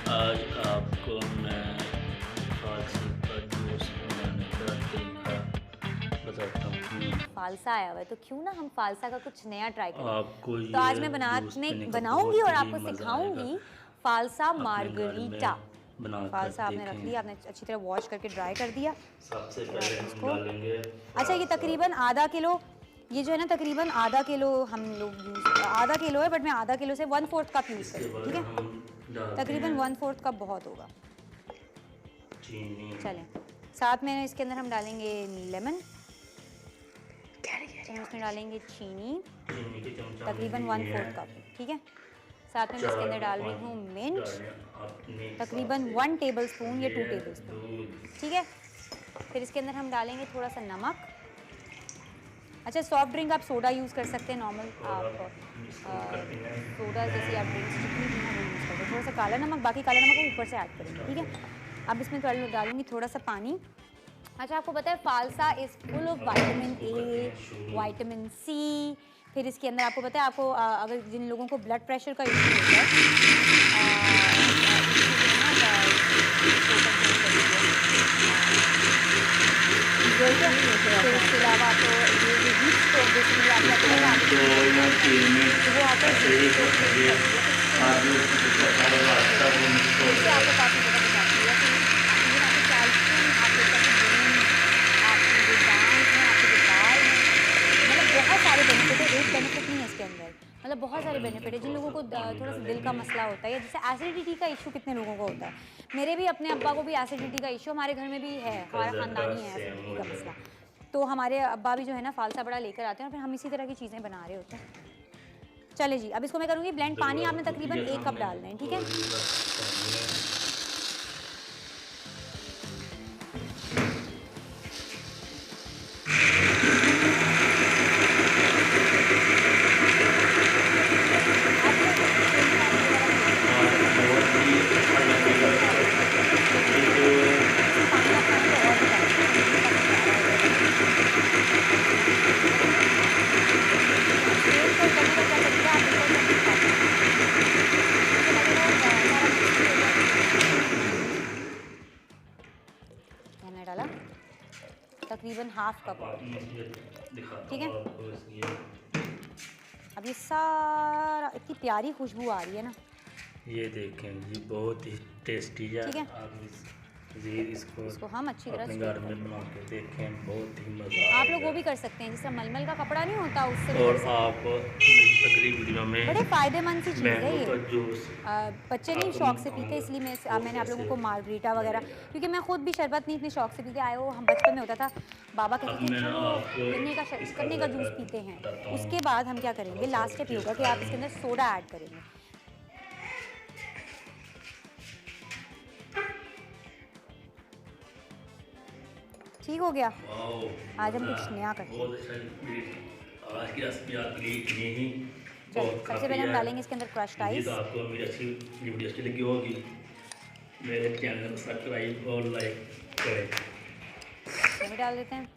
आज आपको मैं फालसा का जूस बनाने का तरीका बताता हूँ। फालसा आया हुआ है तो क्यों ना हम फालसा का कुछ नया ट्राई करें। आपको तो ये आज मैं जूस पीने का बनाऊंगी और बहुत ही आपको मज़ा सिखाऊंगी आएगा। फालसा अपने घर मार्गरीटा। में बनाकर फालसा आपने रख देखें। लिया, आपने अच्छी तरह वॉश करके ड्राई कर दिया। सबसे और पहले आप हम इसको डालेंगे अच्छा ये तकरीबन आधा किलो, ये जो है ना तकरीबन आधा किलो हम लोग आधा किलो है, बट मैं आधा किलो से 1/4 कप यूज़ इसके करूँगी, बाद ठीक है। हम डालते तकरीबन हैं 1/4 कप बहुत होगा। चीनी। चलें, साथ में इसके अंदर हम डालेंगे लेमन, उसमें डालेंगे चीनी के चमचा तकरीबन 1/4 कप, ठीक है। साथ में मैं इसके अंदर डाल रही हूँ मिंट तकरीबन 1 टेबलस्पून या 2 टेबलस्पून, ठीक है। फिर इसके अंदर हम डालेंगे थोड़ा सा नमक। अच्छा सॉफ्ट ड्रिंक आप सोडा यूज़ कर सकते हैं, नॉर्मल आप सोडा जैसे आप ड्रिंक्स जितनी भी हैं वो यूज़ करते हैं। थोड़ा सा काला नमक, बाकी काला नमक को ऊपर से ऐड करेंगे, ठीक है। अब इसमें डालूंगी थोड़ा सा पानी। अच्छा आपको पता है phalsa is full of vitamin A, vitamin C. फिर इसके अंदर आपको पता है, आपको अगर जिन लोगों को ब्लड प्रेशर का इशू होता है, फिर इसके अलावा आपको ये जो हीट स्ट्रोक बेसिकली आपको वो आपको काफ़ी ज़्यादा बताती है कि इवन आपको कैल्शियम, आपके आपकी जो दांत हैं, आपके जो बाल हैं, मतलब बहुत सारे बेनिफिट है। एक बेनिफिट नहीं है इसके अंदर, मतलब बहुत सारे बेनिफिट है। जिन लोगों को थोड़ा सा दिल का मसला होता है, या जैसे एसिडिटी का इशू कितने लोगों को होता है। मेरे भी अपने अब्बा को भी एसिडिटी का इशू, हमारे घर में भी है, हमारा ख़ानदानी है एसिडिटी का मसला। तो हमारे अब्बा भी जो है ना फालसा बड़ा लेकर आते हैं और फिर हम इसी तरह की चीज़ें बना रहे होते हैं। चले जी, अब इसको मैं करूँगी ब्लेंड। पानी आपने तकरीबन 1 कप डालना है, ठीक है। मैंने डाला तकरीबन हाफ कप, ठीक है। अब ये सारा, इतनी प्यारी खुशबू आ रही है ना, ये देखें ये बहुत ही टेस्टी है। ठीक है। आप इसको हम अच्छी तरह अपने स्टीम घर में बना के देखें, बहुत ही मज़ा आप आएगा। लोग वो भी कर सकते हैं, जिससे मलमल का कपड़ा नहीं होता उससे भी और कर सकते हैं। आप अगली वीडियो में बड़े फ़ायदेमंद सी चीज़ है मैंगो का ये। जूस बच्चे नहीं शौक से पीते, इसलिए मैंने आप लोगों को मार्गरीटा वगैरह, क्योंकि मैं खुद भी शरबत नहीं इतने शौक से पीते आए हो। हम बचपन में होता था, बाबा कहते थे चलो गन्ने का जूस पीते हैं। उसके बाद हम क्या करेंगे, लास्ट स्टेप ये होगा कि आप इसके अंदर सोडा ऐड करेंगे। ठीक हो गया। आज हम कुछ नया करते हैं। आज की रेसिपी आपके लिए इतनी ही। चलो सबसे पहले हम डालेंगे इसके अंदर क्रश्ड आइस। आपको मेरी वीडियो अच्छी लगी होगी, मेरे चैनल को सब्सक्राइब और लाइक करें। ये भी डाल देते हैं।